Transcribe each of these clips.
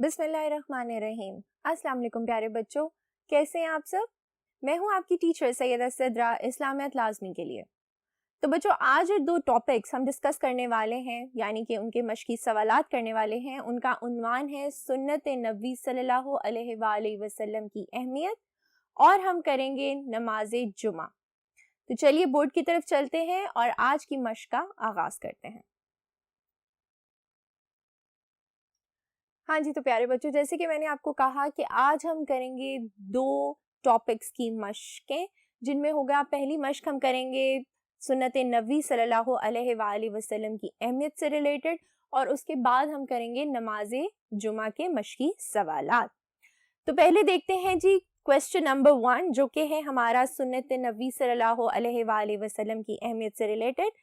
بسم اللہ الرحمن الرحیم۔ السلام علیکم پیارے بچوں، کیسے ہیں آپ سب؟ میں ہوں آپ کی ٹیچر سیدہ صدرہ اسلامیات لازمی کے لیے۔ تو بچوں آج دو ٹاپکس ہم ڈسکس کرنے والے ہیں، یعنی کہ ان کے مشقی سوالات کرنے والے ہیں۔ ان کا عنوان ہے سنت نبوی صلی اللہ علیہ وآلہ وسلم کی اہمیت، اور ہم کریں گے نماز جمعہ۔ تو چلیے بورڈ کی طرف چلتے ہیں اور آج کی مشق کا آغاز کرتے ہیں۔ ہاں جی، تو پیارے بچوں جیسے کہ میں نے آپ کو کہا کہ آج ہم کریں گے دو ٹاپکس کی مشقیں، جن میں ہوگا پہلی مشق ہم کریں گے سنت نبوی صلی اللہ علیہ وآلہ وسلم کی اہمیت سے ریلیٹڈ، اور اس کے بعد ہم کریں گے نماز جمعہ کے مشقی سوالات۔ تو پہلے دیکھتے ہیں جی کویسچن نمبر 1، جو کہ ہے ہمارا سنت نبوی صلی اللہ علیہ وآلہ وسلم کی اہمیت سے ریلیٹڈ۔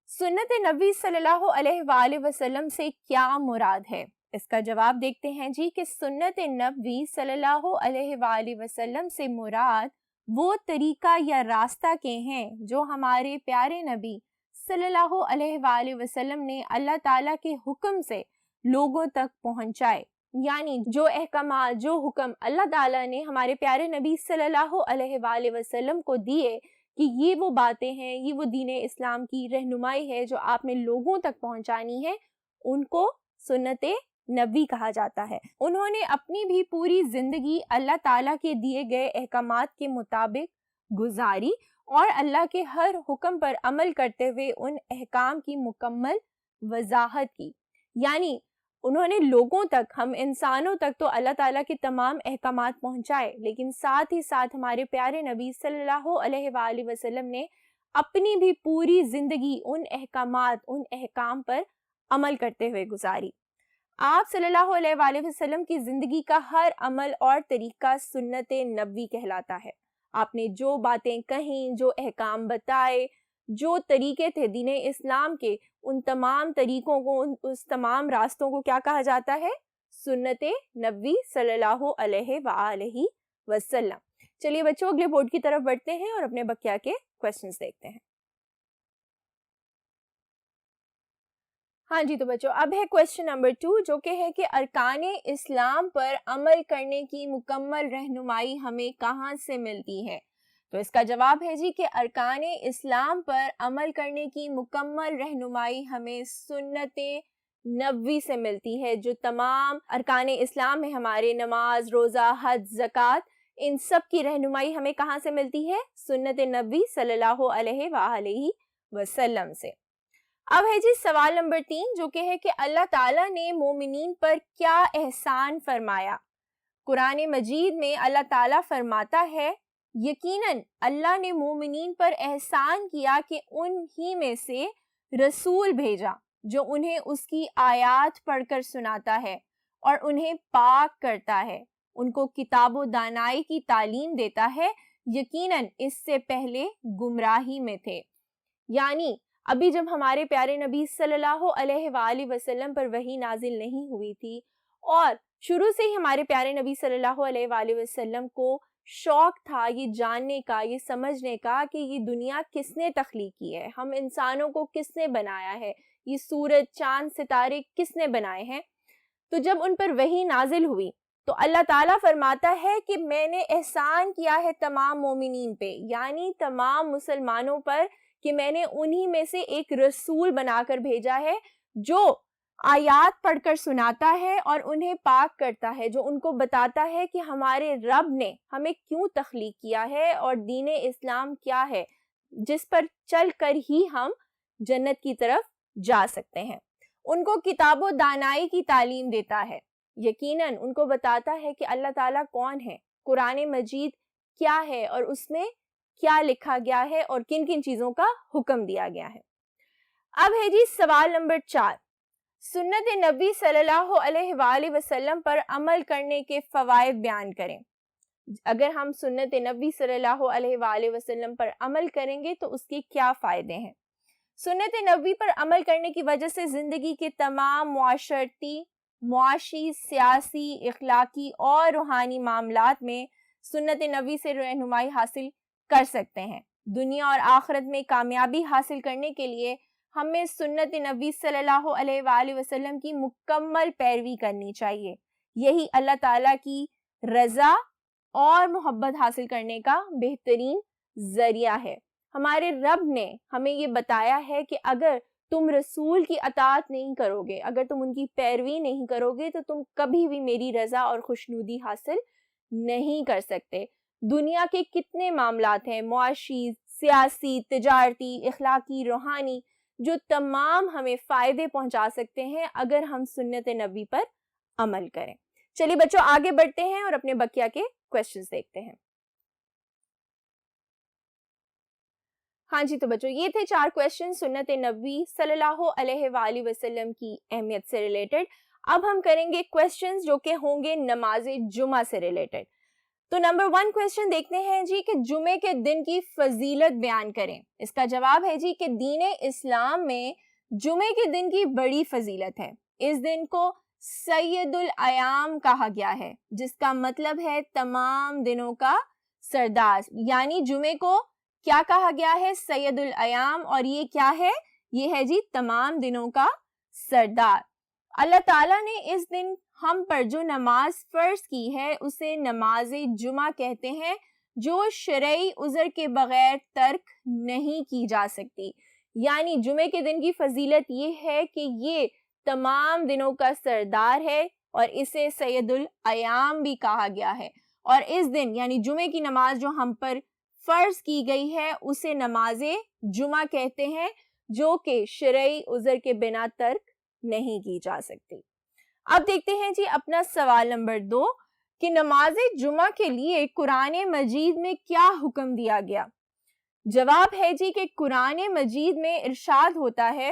سنت نبوی صلی اللہ علیہ وآلہ وسلم سے کیا مراد ہے؟ اس کا جواب دیکھتے ہیں جی کہ سنت نبوی صلی اللہ علیہ وآلہ وسلم سے مراد وہ طریقہ یا راستہ کے ہیں جو ہمارے پیارے نبی صلی اللہ علیہ وآلہ وسلم نے اللہ تعالیٰ کے حکم سے لوگوں تک پہنچائے، یعنی جو احکامات، جو حکم اللہ تعالیٰ نے ہمارے پیارے نبی صلی اللہ علیہ وآلہ وسلم کو دیے کہ یہ وہ باتیں ہیں، یہ وہ دین اسلام کی رہنمائی ہے جو آپ نے لوگوں تک پہنچانی ہے، ان کو سنت نبی کہا جاتا ہے۔ انہوں نے اپنی بھی پوری زندگی اللہ تعالیٰ کے دیے گئے احکامات کے مطابق گزاری، اور اللہ کے ہر حکم پر عمل کرتے ہوئے ان احکام کی مکمل وضاحت کی، یعنی انہوں نے لوگوں تک، ہم انسانوں تک تو اللہ تعالیٰ کے تمام احکامات پہنچائے، لیکن ساتھ ہی ساتھ ہمارے پیارے نبی صلی اللہ علیہ وآلہ وسلم نے اپنی بھی پوری زندگی ان احکامات، ان احکام پر عمل کرتے ہوئے گزاری۔ آپ صلی اللہ علیہ وآلہ وسلم کی زندگی کا ہر عمل اور طریقہ سنت نبوی کہلاتا ہے۔ آپ نے جو باتیں کہیں، جو احکام بتائے، جو طریقے تھے دین اسلام کے، ان تمام طریقوں کو، اس تمام راستوں کو کیا کہا جاتا ہے؟ سنت نبوی صلی اللہ علیہ وآلہ وسلم۔ چلیے بچوں اگلے بورڈ کی طرف بڑھتے ہیں اور اپنے بقیہ کے کویسچنز دیکھتے ہیں۔ ہاں جی، تو بچوں اب ہے کویسچن نمبر 2، جو کہ ہے کہ ارکان اسلام پر عمل کرنے کی مکمل رہنمائی ہمیں کہاں سے ملتی ہے؟ تو اس کا جواب ہے جی کہ ارکان اسلام پر عمل کرنے کی مکمل رہنمائی ہمیں سنت نبوی سے ملتی ہے۔ جو تمام ارکان اسلام ہے ہمارے، نماز، روزہ، حج، زکوٰۃ، ان سب کی رہنمائی ہمیں کہاں سے ملتی ہے؟ سنت نبوی صلی اللہ علیہ وآلہ وسلم سے۔ اب ہے جی سوال نمبر 3، جو کہ ہے کہ اللہ تعالیٰ نے مومنین پر کیا احسان فرمایا؟ قرآن مجید میں اللہ تعالیٰ فرماتا ہے یقیناً اللہ نے مومنین پر احسان کیا کہ انہی میں سے رسول بھیجا جو انہیں اس کی آیات پڑھ کر سناتا ہے اور انہیں پاک کرتا ہے، ان کو کتاب و دانائی کی تعلیم دیتا ہے، یقیناً اس سے پہلے گمراہی میں تھے۔ یعنی ابھی جب ہمارے پیارے نبی صلی اللہ علیہ وآلہ وسلم پر وحی نازل نہیں ہوئی تھی، اور شروع سے ہی ہمارے پیارے نبی صلی اللہ علیہ وآلہ وسلم کو شوق تھا یہ جاننے کا، یہ سمجھنے کا کہ یہ دنیا کس نے تخلیق کی ہے، ہم انسانوں کو کس نے بنایا ہے، یہ سورج، چاند، ستارے کس نے بنائے ہیں۔ تو جب ان پر وحی نازل ہوئی تو اللہ تعالیٰ فرماتا ہے کہ میں نے احسان کیا ہے تمام مومنین پہ، یعنی تمام مسلمانوں پر، کہ میں نے انہی میں سے ایک رسول بنا کر بھیجا ہے جو آیات پڑھ کر سناتا ہے اور انہیں پاک کرتا ہے، جو ان کو بتاتا ہے کہ ہمارے رب نے ہمیں کیوں تخلیق کیا ہے اور دین اسلام کیا ہے جس پر چل کر ہی ہم جنت کی طرف جا سکتے ہیں۔ ان کو کتاب و دانائی کی تعلیم دیتا ہے، یقیناً ان کو بتاتا ہے کہ اللہ تعالیٰ کون ہے، قرآن مجید کیا ہے اور اس میں کیا لکھا گیا ہے اور کن کن چیزوں کا حکم دیا گیا ہے۔ اب ہے جی سوال نمبر 4، سنت نبی صلی اللہ علیہ وآلہ وسلم پر عمل کرنے کے فوائد بیان کریں۔ اگر ہم سنت نبی صلی اللہ علیہ وآلہ وسلم پر عمل کریں گے تو اس کے کیا فائدے ہیں؟ سنت نبی پر عمل کرنے کی وجہ سے زندگی کے تمام معاشرتی، معاشی، سیاسی، اخلاقی اور روحانی معاملات میں سنت نبی سے رہنمائی حاصل کر سکتے ہیں۔ دنیا اور آخرت میں کامیابی حاصل کرنے کے لیے ہمیں سنت نبی صلی اللہ علیہ وآلہ وسلم کی مکمل پیروی کرنی چاہیے، یہی اللہ تعالیٰ کی رضا اور محبت حاصل کرنے کا بہترین ذریعہ ہے۔ ہمارے رب نے ہمیں یہ بتایا ہے کہ اگر تم رسول کی اطاعت نہیں کرو گے، اگر تم ان کی پیروی نہیں کرو گے تو تم کبھی بھی میری رضا اور خوشنودی حاصل نہیں کر سکتے۔ دنیا کے کتنے معاملات ہیں، معاشی، سیاسی، تجارتی، اخلاقی، روحانی، جو تمام ہمیں فائدے پہنچا سکتے ہیں اگر ہم سنت نبی پر عمل کریں۔ چلیے بچوں آگے بڑھتے ہیں اور اپنے بقیہ کے کویسچنز دیکھتے ہیں۔ ہاں جی تو بچوں یہ تھے 4 کویسچن سنت نبی صلی اللہ علیہ وآلہ وسلم کی اہمیت سے ریلیٹڈ۔ اب ہم کریں گے کویسچنز جو کہ ہوں گے نماز جمعہ سے ریلیٹڈ۔ تو نمبر 1 کویسچن دیکھتے ہیں جی کہ جمعے کے دن کی فضیلت بیان کریں۔ اس کا جواب ہے جی کہ دین اسلام میں جمعے کے دن کی بڑی فضیلت ہے۔ اس دن کو سید الایام کہا گیا ہے، جس کا مطلب ہے تمام دنوں کا سردار، یعنی جمعے کو کیا کہا گیا ہے؟ سید الایام، اور یہ کیا ہے؟ یہ ہے جی تمام دنوں کا سردار۔ اللہ تعالیٰ نے اس دن ہم پر جو نماز فرض کی ہے اسے نماز جمعہ کہتے ہیں، جو شرعی عذر کے بغیر ترک نہیں کی جا سکتی۔ یعنی جمعے کے دن کی فضیلت یہ ہے کہ یہ تمام دنوں کا سردار ہے اور اسے سید الایام بھی کہا گیا ہے، اور اس دن یعنی جمعے کی نماز جو ہم پر فرض کی گئی ہے اسے نماز جمعہ کہتے ہیں، جو کہ شرعی عذر کے بنا ترک نہیں کی جا سکتی۔ اب دیکھتے ہیں جی اپنا سوال نمبر 2 کہ نماز جمعہ کے لیے قرآن مجید میں کیا حکم دیا گیا؟ جواب ہے جی کہ قرآن مجید میں ارشاد ہوتا ہے،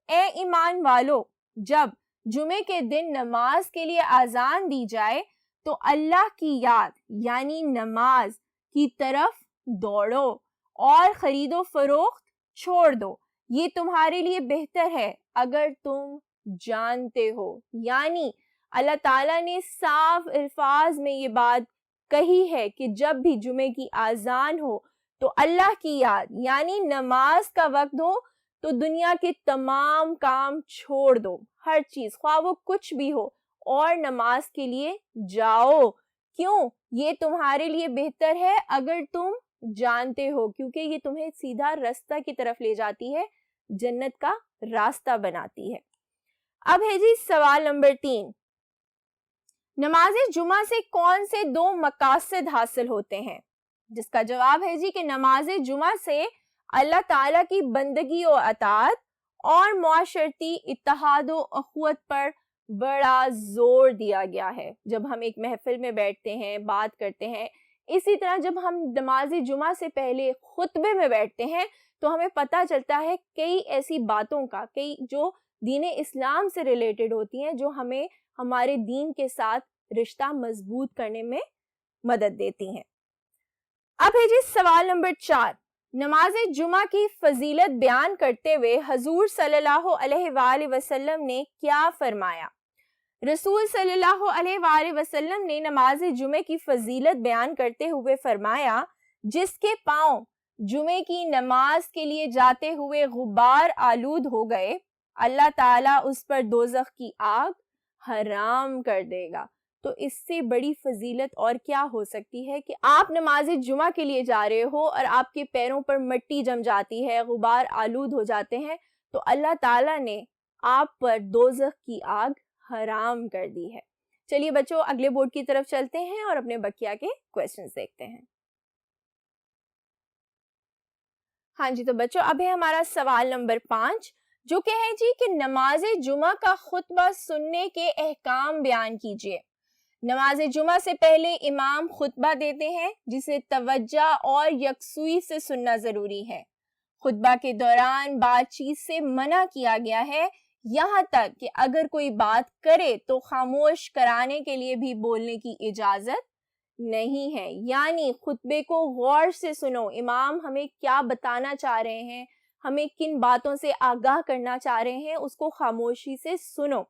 اے ایمان والو، جب جمعے کے دن نماز کے لیے اذان دی جائے تو اللہ کی یاد یعنی نماز کی طرف دوڑو اور خرید و فروخت چھوڑ دو، یہ تمہارے لیے بہتر ہے اگر تم جانتے ہو۔ یعنی اللہ تعالیٰ نے صاف الفاظ میں یہ بات کہی ہے کہ جب بھی جمعے کی اذان ہو تو اللہ کی یاد یعنی نماز کا وقت ہو تو دنیا کے تمام کام چھوڑ دو، ہر چیز خواہ وہ کچھ بھی ہو، اور نماز کے لیے جاؤ۔ کیوں؟ یہ تمہارے لیے بہتر ہے اگر تم جانتے ہو، کیونکہ یہ تمہیں سیدھا راستہ کی طرف لے جاتی ہے، جنت کا راستہ بناتی ہے۔ اب ہے جی سوال نمبر 3، نماز جمعہ سے کون سے 2 مقاصد حاصل ہوتے ہیں؟ جس کا جواب ہے جی کہ نماز جمعہ سے اللہ تعالیٰ کی بندگی و اطاعت اور معاشرتی اتحاد و اخوت پر بڑا زور دیا گیا ہے۔ جب ہم ایک محفل میں بیٹھتے ہیں، بات کرتے ہیں، اسی طرح جب ہم نماز جمعہ سے پہلے خطبے میں بیٹھتے ہیں تو ہمیں پتہ چلتا ہے کئی ایسی باتوں کا، کئی جو دین اسلام سے ریلیٹڈ ہوتی ہیں، جو ہمیں ہمارے دین کے ساتھ رشتہ مضبوط کرنے میں مدد دیتی ہیں۔ اب ہے جی سوال نمبر 4، نماز جمعہ کی فضیلت بیان کرتے ہوئے حضور صلی اللہ علیہ وآلہ وسلم نے کیا فرمایا؟ رسول صلی اللہ علیہ وآلہ وسلم نے نماز جمعہ کی فضیلت بیان کرتے ہوئے فرمایا، جس کے پاؤں جمعے کی نماز کے لیے جاتے ہوئے غبار آلود ہو گئے، اللہ تعالیٰ اس پر دوزخ کی آگ حرام کر دے گا۔ تو اس سے بڑی فضیلت اور کیا ہو سکتی ہے کہ آپ نماز جمعہ کے لیے جا رہے ہو اور آپ کے پیروں پر مٹی جم جاتی ہے، غبار آلود ہو جاتے ہیں، تو اللہ تعالیٰ نے آپ پر دوزخ کی آگ حرام کر دی ہے۔ چلیے بچوں اگلے بورڈ کی طرف چلتے ہیں اور اپنے بقیہ کے کویسچنز دیکھتے ہیں۔ ہاں جی تو بچوں اب ہے ہمارا سوال نمبر 5، جو کہ ہے جی کہ نماز جمعہ کا خطبہ سننے کے احکام بیان کیجیے۔ نماز جمعہ سے پہلے امام خطبہ دیتے ہیں، جسے توجہ اور یکسوئی سے سننا ضروری ہے۔ خطبہ کے دوران بات چیت سے منع کیا گیا ہے، یہاں تک کہ اگر کوئی بات کرے تو خاموش کرانے کے لیے بھی بولنے کی اجازت نہیں ہے۔ یعنی خطبے کو غور سے سنو، امام ہمیں کیا بتانا چاہ رہے ہیں، ہمیں کن باتوں سے آگاہ کرنا چاہ رہے ہیں، اس کو خاموشی سے سنو۔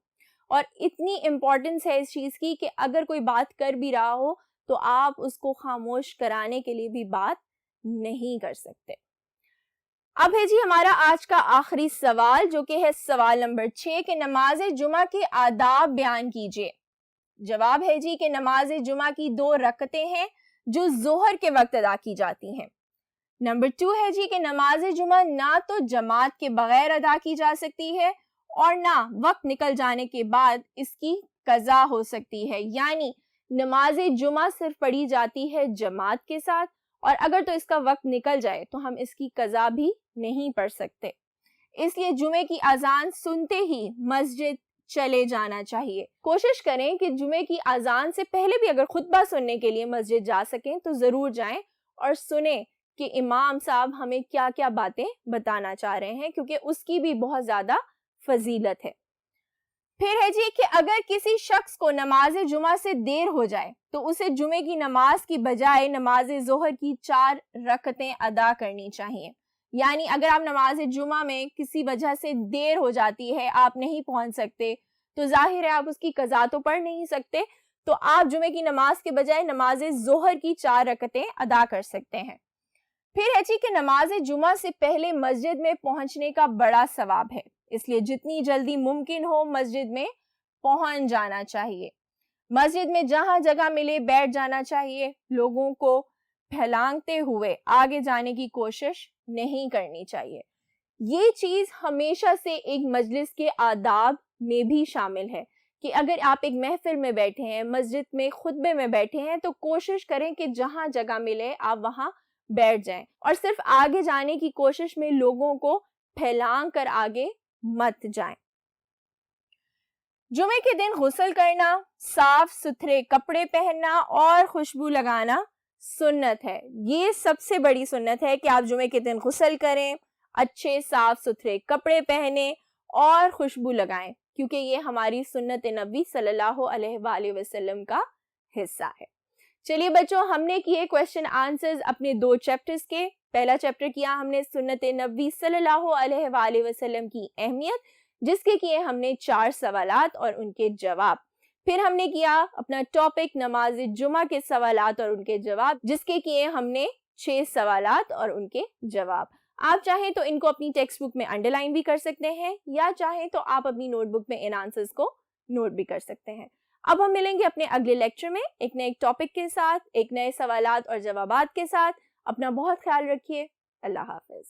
اور اتنی امپورٹنس ہے اس چیز کی کہ اگر کوئی بات کر بھی رہا ہو تو آپ اس کو خاموش کرانے کے لیے بھی بات نہیں کر سکتے۔ اب ہے جی ہمارا آج کا آخری سوال، جو کہ ہے سوال نمبر 6 کہ نماز جمعہ کے آداب بیان کیجیے۔ جواب ہے جی کہ نماز جمعہ کی 2 رکعتیں ہیں جو ظہر کے وقت ادا کی جاتی ہیں۔ نمبر 2 ہے جی کہ نماز جمعہ نہ تو جماعت کے بغیر ادا کی جا سکتی ہے اور نہ وقت نکل جانے کے بعد اس کی قضا ہو سکتی ہے، یعنی نماز جمعہ صرف پڑھی جاتی ہے جماعت کے ساتھ، اور اگر تو اس کا وقت نکل جائے تو ہم اس کی قضا بھی نہیں پڑھ سکتے۔ اس لیے جمعے کی اذان سنتے ہی مسجد چلے جانا چاہیے۔ کوشش کریں کہ جمعے کی اذان سے پہلے بھی اگر خطبہ سننے کے لیے مسجد جا سکیں تو ضرور جائیں اور سنیں کہ امام صاحب ہمیں کیا کیا باتیں بتانا چاہ رہے ہیں، کیونکہ اس کی بھی بہت زیادہ فضیلت ہے۔ پھر ہے جی کہ اگر کسی شخص کو نماز جمعہ سے دیر ہو جائے تو اسے جمعے کی نماز کی بجائے نماز ظہر کی 4 رکعتیں ادا کرنی چاہیے۔ یعنی اگر آپ نماز جمعہ میں کسی وجہ سے دیر ہو جاتی ہے، آپ نہیں پہنچ سکتے، تو ظاہر ہے آپ اس کی قضا تو پڑھ نہیں سکتے، تو آپ جمعے کی نماز کے بجائے نماز ظہر کی 4 رکعتیں ادا کر سکتے ہیں۔ پھر ہے جی کہ نماز جمعہ سے پہلے مسجد میں پہنچنے کا بڑا ثواب ہے، اس لیے جتنی جلدی ممکن ہو مسجد میں پہنچ جانا چاہیے۔ مسجد میں جہاں جگہ ملے بیٹھ جانا چاہیے، لوگوں کو پھیلانگتے ہوئے آگے جانے کی کوشش نہیں کرنی چاہیے۔ یہ چیز ہمیشہ سے ایک مجلس کے آداب میں بھی شامل ہے کہ اگر آپ ایک محفل میں بیٹھے ہیں، مسجد میں خطبے میں بیٹھے ہیں، تو کوشش کریں کہ جہاں جگہ ملے آپ وہاں بیٹھ جائیں اور صرف آگے جانے کی کوشش میں لوگوں کو پھیلانگ کر آگے مت جائیں۔ جمعے کے دن غسل کرنا، صاف ستھرے کپڑے پہننا اور خوشبو لگانا سنت ہے۔ یہ سب سے بڑی سنت ہے کہ آپ جمعے کے دن غسل کریں، اچھے صاف ستھرے کپڑے پہنیں اور خوشبو لگائیں، کیونکہ یہ ہماری سنت نبی صلی اللہ علیہ وآلہ وسلم کا حصہ ہے۔ چلیے بچوں، ہم نے کیے کویسچن آنسرز اپنے 2 چیپٹرز کے۔ پہلا چیپٹر کیا ہم نے سنت نبی صلی اللہ علیہ وآلہ وسلم کی اہمیت، جس کے کیے ہم نے 4 سوالات اور ان کے جواب۔ پھر ہم نے کیا اپنا ٹاپک نماز جمعہ کے سوالات اور ان کے جواب، جس کے کیے ہم نے 6 سوالات اور ان کے جواب۔ آپ چاہیں تو ان کو اپنی ٹیکسٹ بک میں انڈر لائن بھی کر سکتے ہیں، یا چاہیں تو آپ اپنی نوٹ بک میں ان آنسرز کو نوٹ بھی کر سکتے ہیں۔ اب ہم ملیں گے اپنے اگلے لیکچر میں ایک نئے ٹاپک کے ساتھ، ایک نئے سوالات اور جوابات کے ساتھ۔ اپنا بہت خیال رکھیے۔ اللہ حافظ۔